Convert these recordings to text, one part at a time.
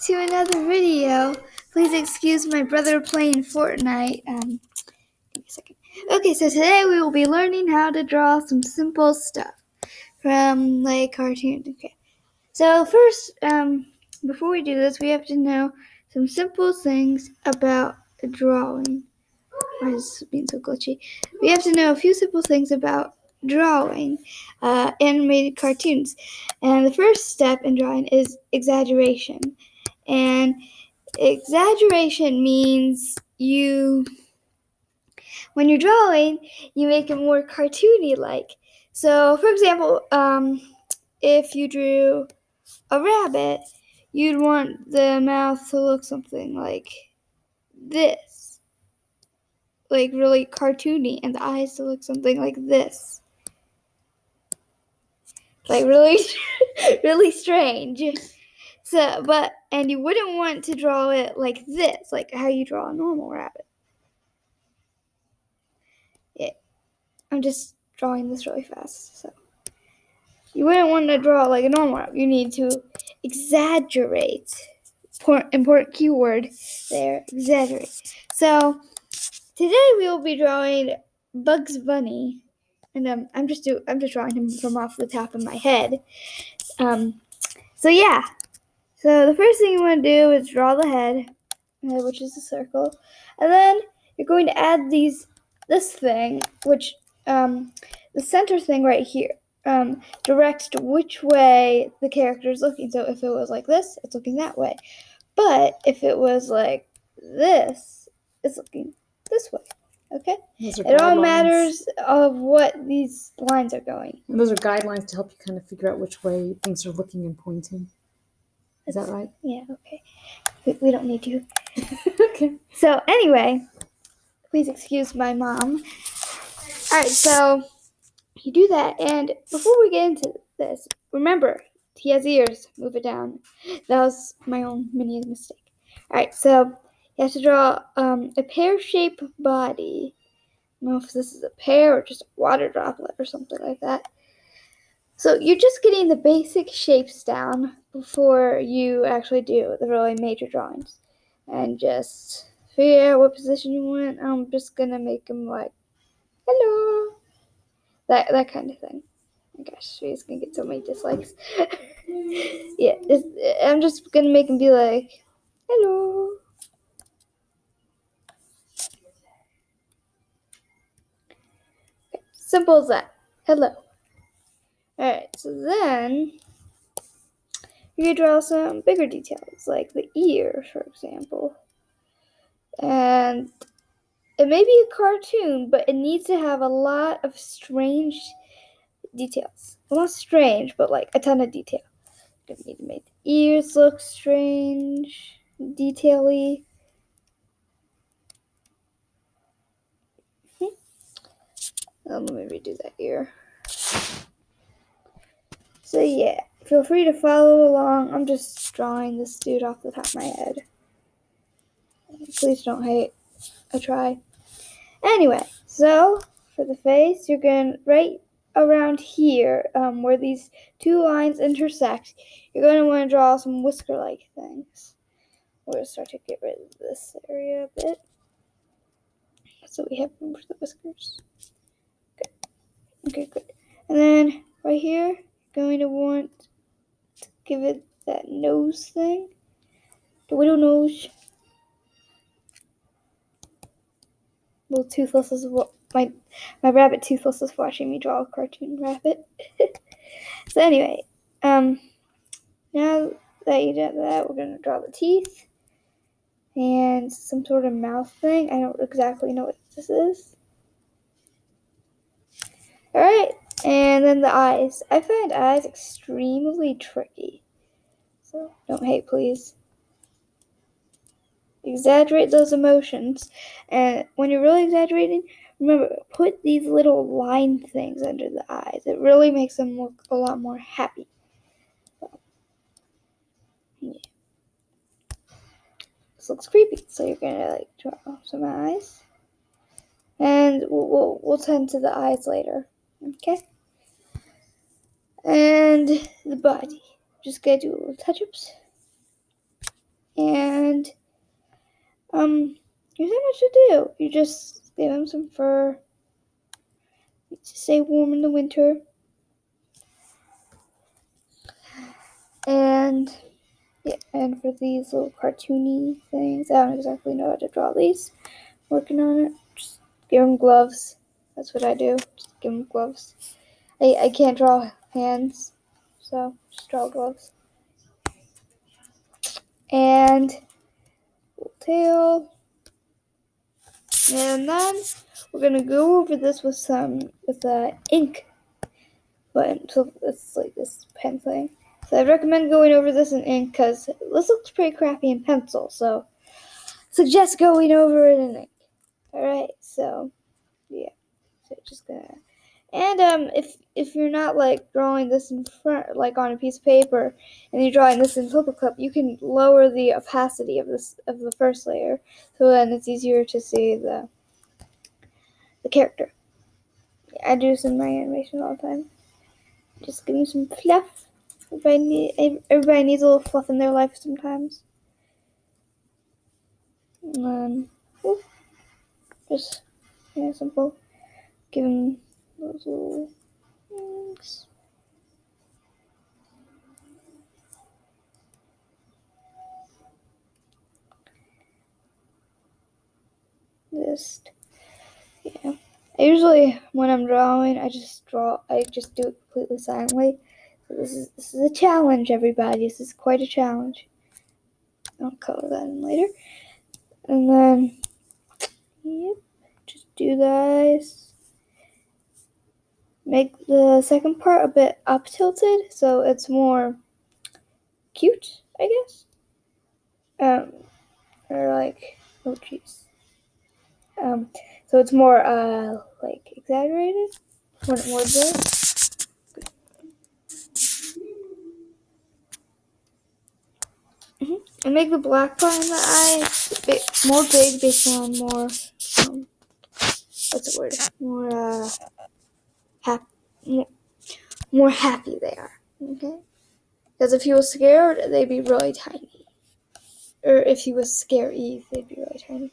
to another video. Please excuse my brother playing Fortnite. Give me a second. Okay, so today we will be learning how to draw some simple stuff from like cartoons. Okay. So first, before we do this, we have to know some simple things about drawing. Why is this being so glitchy? We have to know a few simple things about drawing animated cartoons. And the first step in drawing is exaggeration. And exaggeration means when you're drawing, you make it more cartoony-like. So, for example, if you drew a rabbit, you'd want the mouth to look something like this, like really cartoony, and the eyes to look something like this, like really, really strange. So, and you wouldn't want to draw it like this, like how you draw a normal rabbit. Yeah, I'm just drawing this really fast, so. You wouldn't want to draw it like a normal rabbit. You need to exaggerate. Important keyword there, exaggerate. So, today we will be drawing Bugs Bunny. And I'm just drawing him from off the top of my head. So yeah. So the first thing you want to do is draw the head, which is a circle, and then you're going to add this thing, which the center thing right here directs to which way the character is looking. So if it was like this, it's looking that way. But if it was like this, it's looking this way. Okay? It all matters of what these lines are going. And those are guidelines to help you kind of figure out which way things are looking and pointing. Is that right? Yeah, okay. We don't need to. Okay. So anyway, please excuse my mom. Alright, so you do that, and before we get into this, remember, he has ears. Move it down. That was my own mini mistake. Alright, so you have to draw a pear-shaped body. I don't know if this is a pear or just a water droplet or something like that. So you're just getting the basic shapes down before you actually do the really major drawings. And just figure out what position you want. I'm just going to make them like, hello. That kind of thing. Oh my gosh, she's going to get so many dislikes. Yeah, I'm just going to make them be like, hello. Okay, simple as that. Hello. Alright, so then you can draw some bigger details, like the ear, for example. And it may be a cartoon, but it needs to have a lot of strange details. Well, not strange, but like a ton of detail. You need to make the ears look strange, detail-y. Let me redo that ear. So yeah, feel free to follow along. I'm just drawing this dude off the top of my head. Please don't hate. I try. Anyway, so for the face, you're going right around here, where these two lines intersect, you're going to want to draw some whisker-like things. We're going to start to get rid of this area a bit, so we have room for the whiskers. Good. Okay, good. And then right here, you're going to want to give it that nose thing, the little nose. Little Toothless is what my rabbit Toothless is watching me draw a cartoon rabbit. So anyway, now that you did that, we're going to draw the teeth and some sort of mouth thing. I don't exactly know what this is. Alright, and then the eyes. I find eyes extremely tricky. So don't hate, please. Exaggerate those emotions. And when you're really exaggerating, remember, put these little line things under the eyes. It really makes them look a lot more happy. Yeah. This looks creepy, so you're gonna draw some eyes, and we'll tend to the eyes later. Okay. And the body. Just gonna do little touch-ups. there's not much to do. You just give him some fur. To stay warm in the winter. And yeah, and for these little cartoony things, I don't exactly know how to draw these. Working on it. Just give him gloves. That's what I do. Just give him gloves. I can't draw hands, so just draw gloves. And tail. And then we're gonna go over this with ink. But so it's like this pen thing. So I recommend going over this in ink because this looks pretty crappy in pencil. So suggest going over it in ink. All right. So yeah. So just gonna. And if you're not like drawing this in front like on a piece of paper and you're drawing this in Flipper Clip, you can lower the opacity of the first layer, so then it's easier to see the character. I do this in my animation all the time. Just give me some fluff. Everybody needs a little fluff in their life sometimes. And then just simple. Give them those little things. Yeah. I usually, when I'm drawing, I just do it completely silently. So this is a challenge, everybody. This is quite a challenge. I'll color that in later. And then, yep, just do this. Make the second part a bit up tilted, so it's more cute, I guess. Or like, oh jeez. So it's more like exaggerated when it was there. And make the black part in the eye more big based on more what's the word? More happy they are. Okay? Because if he was scared, they'd be really tiny. Or if he was scary, they'd be really tiny.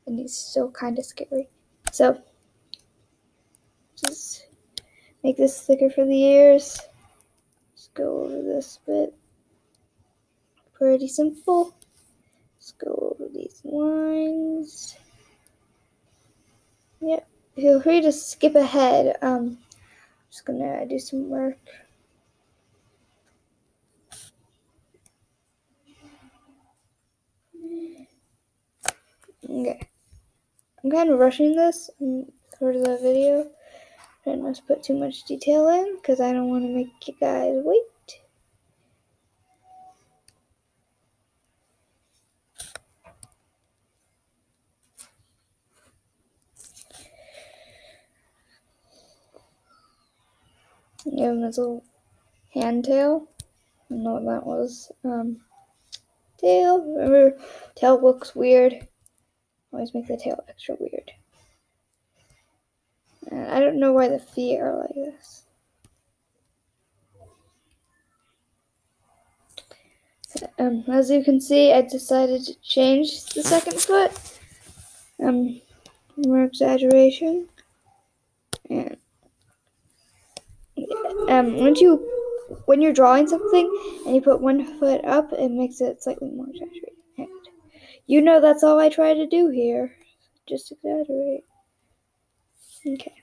And he's still kind of scary. So, just make this thicker for the ears. Just go over this bit. Pretty simple. Let's go over these lines. Yep. Feel free to skip ahead. Just gonna do some work. Okay. I'm kind of rushing this for the video. I don't want to put too much detail in because I don't want to make you guys wait. Give him his little hand tail. I don't know what that was. Tail. Remember, tail looks weird. Always make the tail extra weird. And I don't know why the feet are like this. As you can see, I decided to change the second foot. More exaggeration. And when you're drawing something and you put one foot up, it makes it slightly more exaggerated. And you know that's all I try to do here. Just exaggerate. Okay.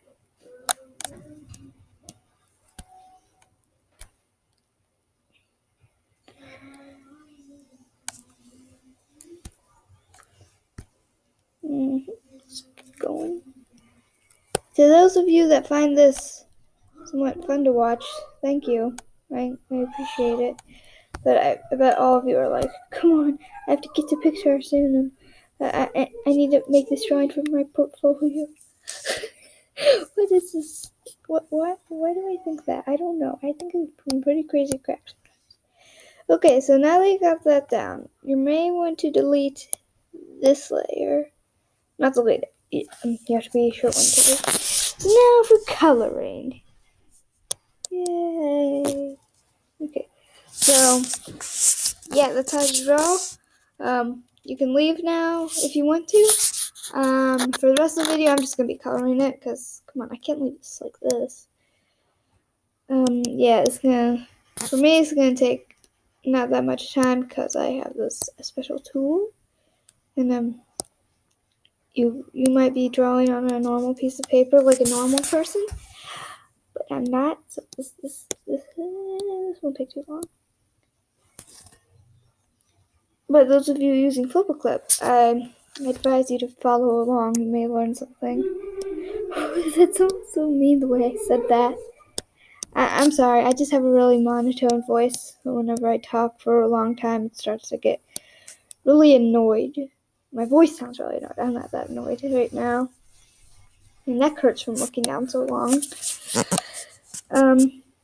Let's keep going. To those of you that find this somewhat fun to watch, thank you. I appreciate it. But I bet all of you are like, come on, I have to get to Pixar soon. And I need to make this drawing for my portfolio. What is this? Why do I think that? I don't know. I think it's pretty crazy crap sometimes. Okay, so now that you got that down, you may want to delete this layer. Not delete it. You have to be sure when to do it. Now for coloring. Yay. Okay. So, yeah, that's how to draw. you can leave now if you want to. For the rest of the video, I'm just gonna be coloring it because, come on, I can't leave this like this. Yeah, for me, it's gonna take not that much time because I have this special tool, and you might be drawing on a normal piece of paper like a normal person, but I'm not. So this won't take too long. But those of you using FlipaClip, I advise you to follow along. You may learn something. That's so mean the way I said that. I'm sorry. I just have a really monotone voice. Whenever I talk for a long time, it starts to get really annoyed. My voice sounds really annoyed. I'm not that annoyed right now. My neck hurts from looking down so long.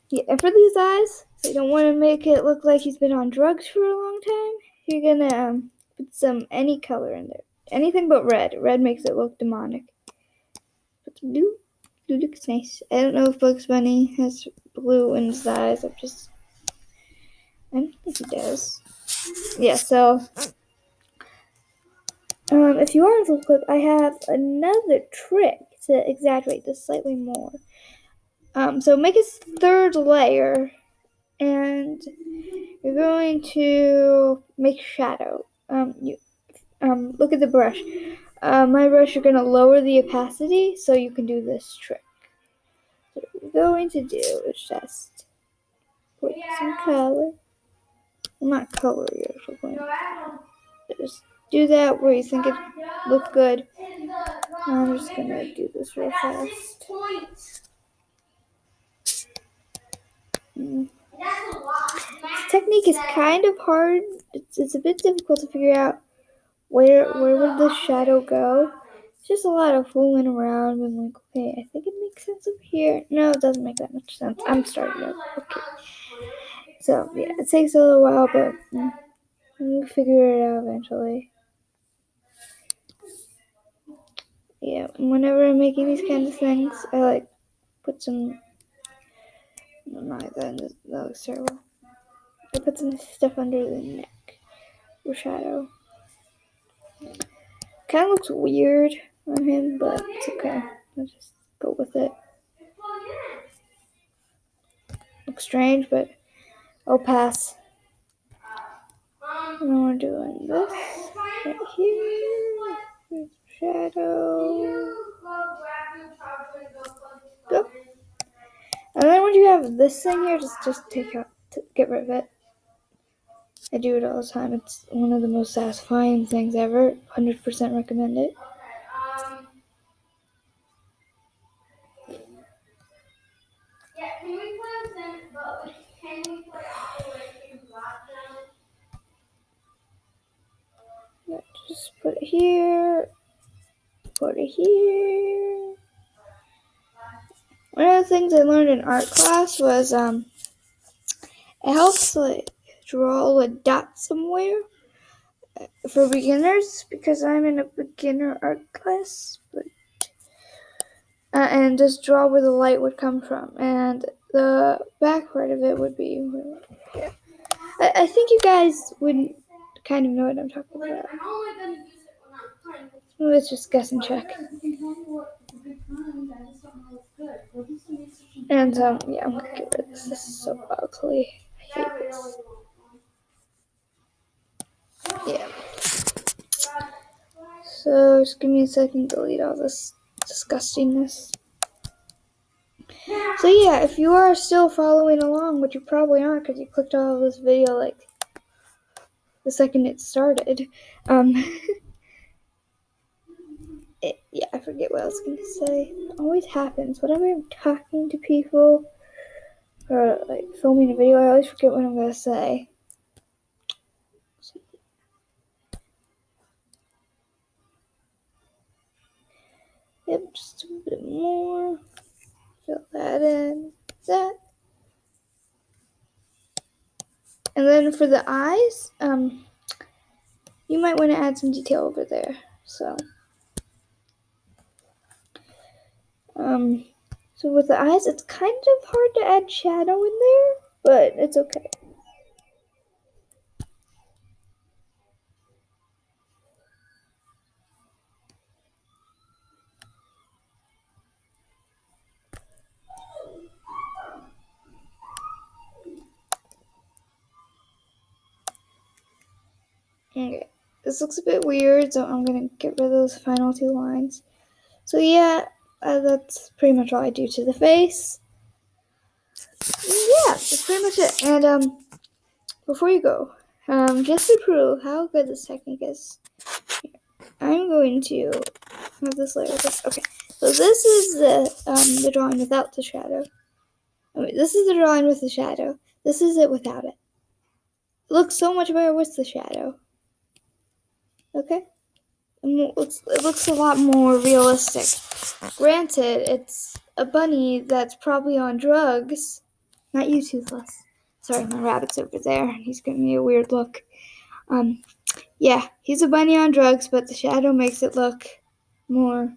Yeah, and for these eyes, you don't want to make it look like he's been on drugs for a long time. You're gonna put any color in there. Anything but red. Red makes it look demonic. Put some blue. Blue looks nice. I don't know if Bugs Bunny has blue in his eyes. I don't think he does. Yeah, so if you are in FlipaClip, I have another trick to exaggerate this slightly more. So make a third layer, and you're going to make shadow. Look at the brush. My brush, you're going to lower the opacity so you can do this trick. So what you're going to do is just put some color. Well, not color, you're going to just do that where you think it looked good. I'm just going to do this real fast. This technique is kind of hard. It's a bit difficult to figure out where would the shadow go. It's just a lot of fooling around and like, okay, I think it makes sense over here. No, it doesn't make that much sense. I'm starting over. Okay. So yeah, it takes a little while, but we'll figure it out eventually. Yeah, whenever I'm making these kinds of things, I like put some. No, that looks terrible. I put some stuff under the neck for shadow. Kind of looks weird on him, but it's okay. I'll just go with it. Looks strange, but I'll pass. And we're doing this right here. Shadow. Go. And then when you have this thing here, just get rid of it. I do it all the time. It's one of the most satisfying things ever. 100% recommend it. Just put it here. Put it here. One of the things I learned in art class was it helps like draw a dot somewhere for beginners because I'm in a beginner art class, and just draw where the light would come from, and the back part of it would be here. I think you guys would kind of know what I'm talking about. Let's just guess and check. And yeah, I'm gonna get rid of this. This is so ugly. I hate this. Yeah. So just give me a second to delete all this disgustingness. So yeah, if you are still following along, which you probably aren't because you clicked all of this video like the second it started, yeah, I forget what I was gonna say. It always happens. Whenever I'm talking to people or like filming a video, I always forget what I'm gonna say. Yep, just a bit more. Fill that in. That. And then for the eyes, you might want to add some detail over there. So with the eyes, it's kind of hard to add shadow in there, but it's okay. Okay, this looks a bit weird, so I'm gonna get rid of those final 2 lines. So yeah, that's pretty much all I do to the face. Yeah, that's pretty much it. And before you go, just to prove how good this technique is, I'm going to have this layer. Okay, so this is the drawing without the shadow. This is the drawing with the shadow. This is it without it. It looks so much better with the shadow. Okay? It looks a lot more realistic. Granted, it's a bunny that's probably on drugs. Not you, Toothless. Sorry, my rabbit's over there. He's giving me a weird look. Yeah, he's a bunny on drugs, but the shadow makes it look more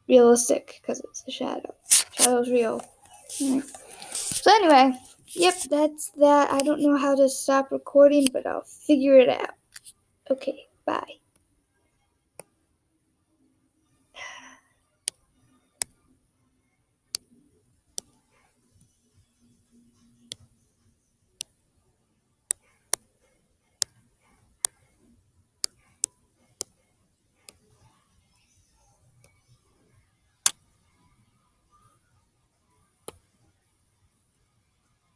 realistic because it's a shadow. Shadow's real. Right. So anyway, yep, that's that. I don't know how to stop recording, but I'll figure it out. Okay, bye.